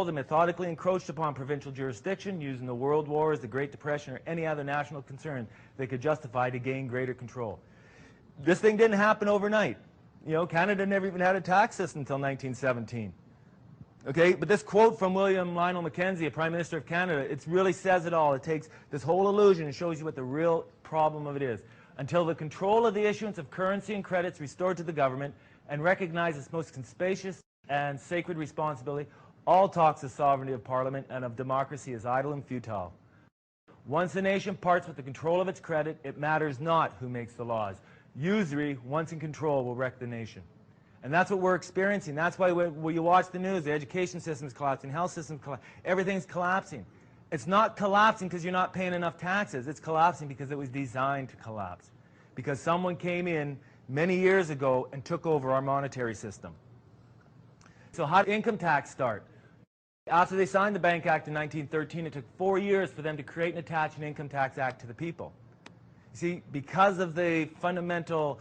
They methodically encroached upon provincial jurisdiction using the World Wars, the Great Depression, or any other national concern they could justify to gain greater control. This thing didn't happen overnight. You know, Canada never even had a tax system until 1917. Okay, but this quote from William Lionel Mackenzie, a Prime Minister of Canada, it really says it all. It takes this whole illusion and shows you what the real problem of it is. Until the control of the issuance of currency and credits restored to the government and recognized its most conspicuous and sacred responsibility, all talks of sovereignty of Parliament and of democracy is idle and futile. Once a nation parts with the control of its credit, it matters not who makes the laws. Usury, once in control, will wreck the nation. And that's what we're experiencing. That's why when you watch the news, the education system is collapsing, health system is collapsing, everything's collapsing. It's not collapsing because you're not paying enough taxes. It's collapsing because it was designed to collapse. Because someone came in many years ago and took over our monetary system. So how did income tax start? After they signed the Bank Act in 1913, it took 4 years for them to create and attach an income tax act to the people. You see, because of the fundamental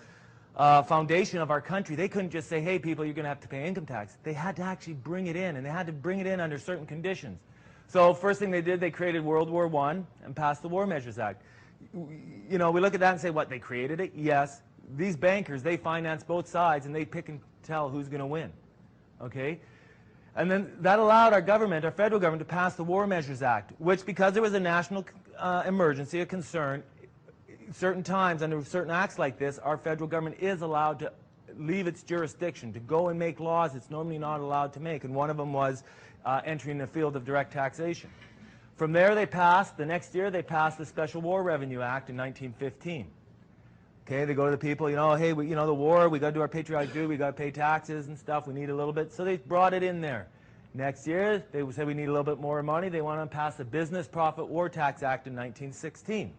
foundation of our country, they couldn't just say, hey, people, you're going to have to pay income tax. They had to actually bring it in, and they had to bring it in under certain conditions. So first thing they did, they created World War I and passed the War Measures Act. You know, we look at that and say, what, they created it? Yes. These bankers, they finance both sides, and they pick and tell who's going to win. Okay? And then that allowed our government, our federal government, to pass the War Measures Act, which, because there was a national emergency, a concern, certain times under certain acts like this, our federal government is allowed to leave its jurisdiction, to go and make laws it's normally not allowed to make. And one of them was entering the field of direct taxation. From there, the next year, they passed the Special War Revenue Act in 1915. Okay, they go to the people, you know, hey, the war, we got to do our patriotic duty, we got to pay taxes and stuff, we need a little bit. So they brought it in there. Next year, they said we need a little bit more money. They wanted to pass the Business Profit War Tax Act in 1916.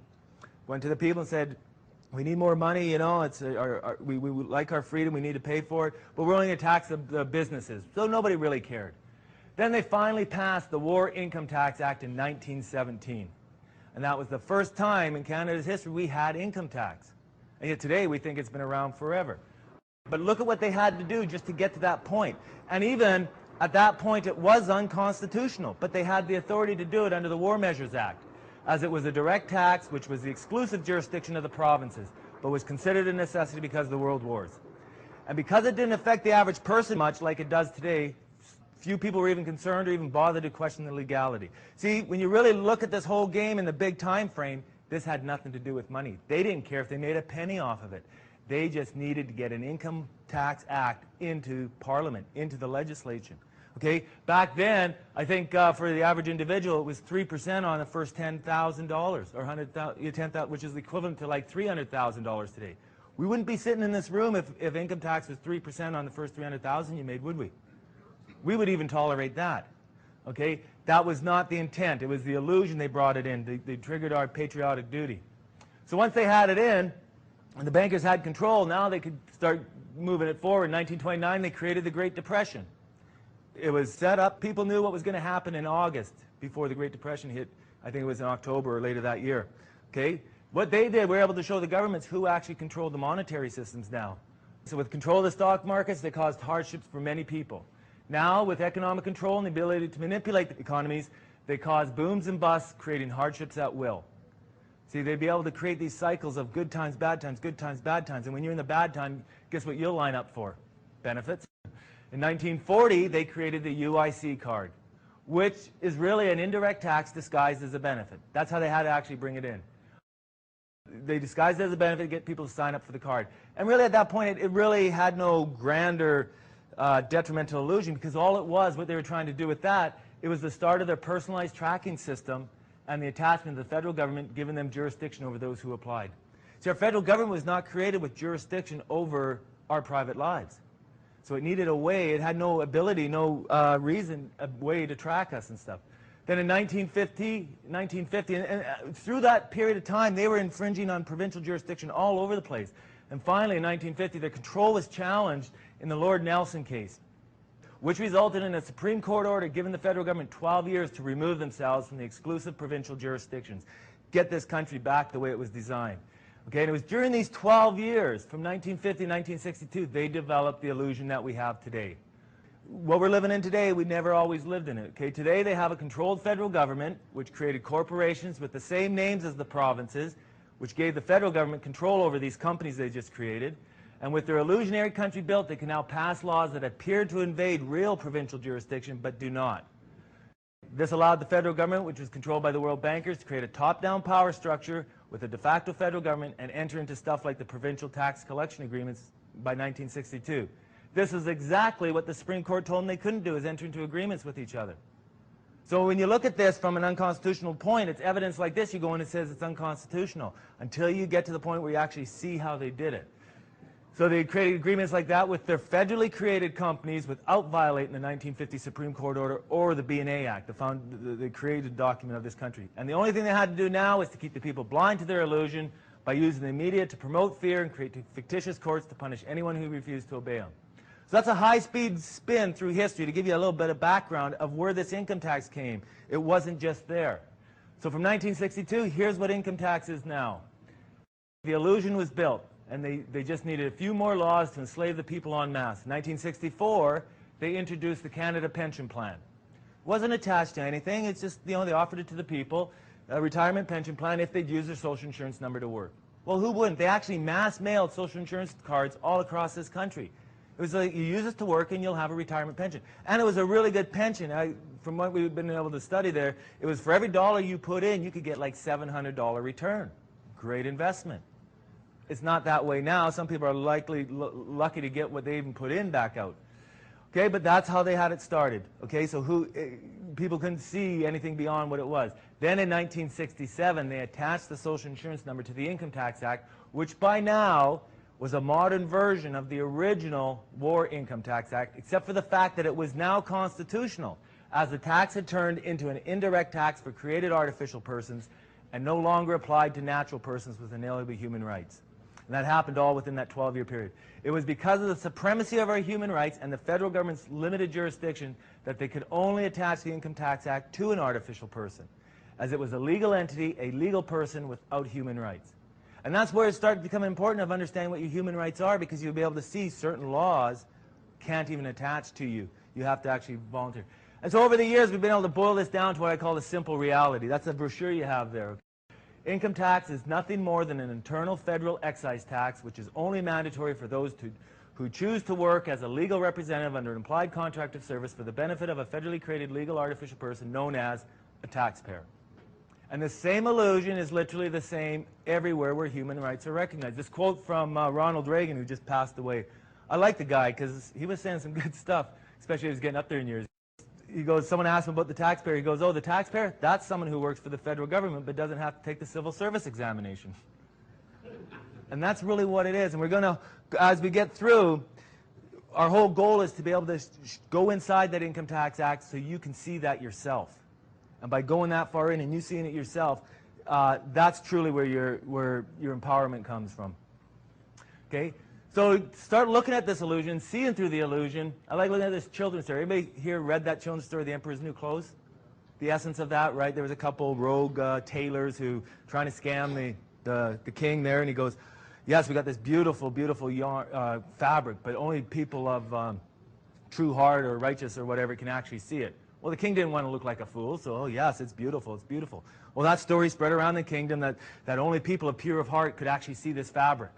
Went to the people and said, we need more money, you know, we like our freedom, we need to pay for it, but we're only going to tax the businesses. So nobody really cared. Then they finally passed the War Income Tax Act in 1917. And that was the first time in Canada's history we had income tax. And yet today we think it's been around forever. But look at what they had to do just to get to that point. And even at that point it was unconstitutional, but they had the authority to do it under the War Measures Act, as it was a direct tax which was the exclusive jurisdiction of the provinces, but was considered a necessity because of the World Wars. And because it didn't affect the average person much like it does today, few people were even concerned or even bothered to question the legality. See, when you really look at this whole game in the big time frame, this had nothing to do with money. They didn't care if they made a penny off of it. They just needed to get an income tax act into Parliament, into the legislation. Okay, back then, I think for the average individual, it was 3% on the first $10,000 or $110,000, which is the equivalent to like $300,000 today. We wouldn't be sitting in this room if income tax was 3% on the first $300,000 you made, would we? We would even tolerate that. Okay, that was not the intent. It was the illusion they brought it in. They triggered our patriotic duty. So once they had it in, and the bankers had control, now they could start moving it forward. In 1929, they created the Great Depression. It was set up. People knew what was going to happen in August before the Great Depression hit. I think it was in October or later that year. Okay? What they did, we were able to show the governments who actually controlled the monetary systems now. So with control of the stock markets, they caused hardships for many people. Now, with economic control and the ability to manipulate the economies, they cause booms and busts, creating hardships at will. See, they'd be able to create these cycles of good times, bad times, good times, bad times. And when you're in the bad time, guess what you'll line up for? Benefits. In 1940, they created the UIC card, which is really an indirect tax disguised as a benefit. That's how they had to actually bring it in. They disguised it as a benefit to get people to sign up for the card. And really at that point, it really had no grander detrimental illusion, because all it was, what they were trying to do with that, it was the start of their personalized tracking system and the attachment of the federal government giving them jurisdiction over those who applied. See, our federal government was not created with jurisdiction over our private lives. So it needed a way, it had no ability, no reason, a way to track us and stuff. Then in 1950, and through that period of time, they were infringing on provincial jurisdiction all over the place. And finally, in 1950, their control was challenged in the Lord Nelson case, which resulted in a Supreme Court order giving the federal government 12 years to remove themselves from the exclusive provincial jurisdictions, get this country back the way it was designed. Okay, and it was during these 12 years, from 1950 to 1962, they developed the illusion that we have today. what we're living in today, we never always lived in it. Okay, today they have a controlled federal government, which created corporations with the same names as the provinces, which gave the federal government control over these companies they just created. And with their illusionary country built, they can now pass laws that appear to invade real provincial jurisdiction, but do not. This allowed the federal government, which was controlled by the world bankers, to create a top-down power structure with a de facto federal government and enter into stuff like the provincial tax collection agreements by 1962. This is exactly what the Supreme Court told them they couldn't do, is enter into agreements with each other. So when you look at this from an unconstitutional point, it's evidence like this, you go in and it says it's unconstitutional, until you get to the point where you actually see how they did it. So they created agreements like that with their federally created companies without violating the 1950 Supreme Court order or the B&A Act, the created document of this country. And the only thing they had to do now is to keep the people blind to their illusion by using the media to promote fear and create fictitious courts to punish anyone who refused to obey them. So that's a high-speed spin through history to give you a little bit of background of where this income tax came. It wasn't just there. So from 1962, here's what income tax is now. The illusion was built, and they just needed a few more laws to enslave the people en masse. In 1964, they introduced the Canada Pension Plan. It wasn't attached to anything. It's just, they offered it to the people, a retirement pension plan, if they'd use their social insurance number to work. Well, who wouldn't? They actually mass-mailed social insurance cards all across this country. It was like, you use this to work and you'll have a retirement pension. And it was a really good pension. From what we've been able to study there, it was for every dollar you put in, you could get like $700 return. Great investment. It's not that way now. Some people are lucky to get what they even put in back out. Okay, but that's how they had it started. Okay, so people couldn't see anything beyond what it was. Then in 1967, they attached the Social Insurance number to the Income Tax Act, which by now was a modern version of the original War Income Tax Act, except for the fact that it was now constitutional, as the tax had turned into an indirect tax for created artificial persons and no longer applied to natural persons with inalienable human rights. And that happened all within that 12-year period. It was because of the supremacy of our human rights and the federal government's limited jurisdiction that they could only attach the Income Tax Act to an artificial person, as it was a legal entity, a legal person without human rights. And that's where it started to become important of understanding what your human rights are, because you'll be able to see certain laws can't even attach to you. You have to actually volunteer. And so over the years, we've been able to boil this down to what I call a simple reality. That's the brochure you have there. Income tax is nothing more than an internal federal excise tax, which is only mandatory for those who choose to work as a legal representative under an implied contract of service for the benefit of a federally created legal artificial person known as a taxpayer. And the same illusion is literally the same everywhere where human rights are recognized. This quote from Ronald Reagan, who just passed away. I like the guy because he was saying some good stuff, especially as he was getting up there in years. He goes, someone asked him about the taxpayer. He goes, oh, the taxpayer? That's someone who works for the federal government but doesn't have to take the civil service examination. And that's really what it is. And we're going to, as we get through, our whole goal is to be able to go inside that Income Tax Act so you can see that yourself. And by going that far in and you seeing it yourself, that's truly where your empowerment comes from. Okay? So start looking at this illusion, seeing through the illusion. I like looking at this children's story. Anybody here read that children's story, The Emperor's New Clothes? The essence of that, right? There was a couple rogue tailors who trying to scam the king there, and he goes, yes, we got this beautiful, beautiful yarn, fabric, but only people of true heart or righteous or whatever can actually see it. Well, the king didn't want to look like a fool, so, oh, yes, it's beautiful, it's beautiful. Well, that story spread around the kingdom that only people of pure of heart could actually see this fabric.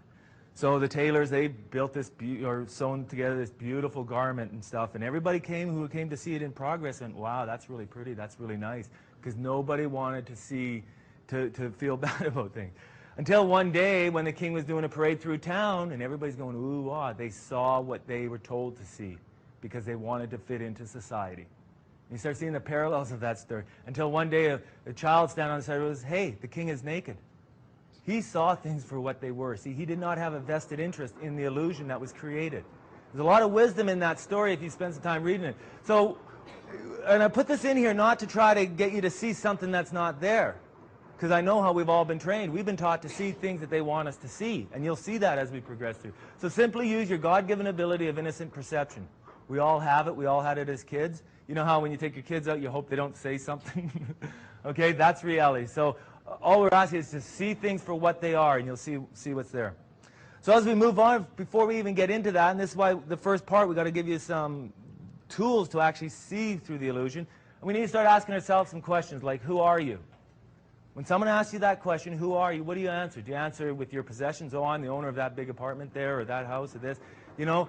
So the tailors, they built this, or sewn together this beautiful garment and stuff, and everybody who came to see it in progress went, wow, that's really pretty, that's really nice, because nobody wanted to see, to feel bad about things. Until one day when the king was doing a parade through town, and everybody's going, ooh, ah, they saw what they were told to see, because they wanted to fit into society. And you start seeing the parallels of that story. Until one day a child standing on the side of the road says, hey, the king is naked. He saw things for what they were. See, he did not have a vested interest in the illusion that was created. There's a lot of wisdom in that story if you spend some time reading it. So, and I put this in here not to try to get you to see something that's not there, because I know how we've all been trained. We've been taught to see things that they want us to see, and you'll see that as we progress through. So simply use your God-given ability of innocent perception. We all have it. We all had it as kids. You know how when you take your kids out, you hope they don't say something? Okay, that's reality. So all we're asking is to see things for what they are, and you'll see what's there. So as we move on, before we even get into that, and this is why the first part, we've got to give you some tools to actually see through the illusion. And we need to start asking ourselves some questions like, who are you? When someone asks you that question, who are you, what do you answer? Do you answer with your possessions? Oh, I'm the owner of that big apartment there, or that house, or this? You know,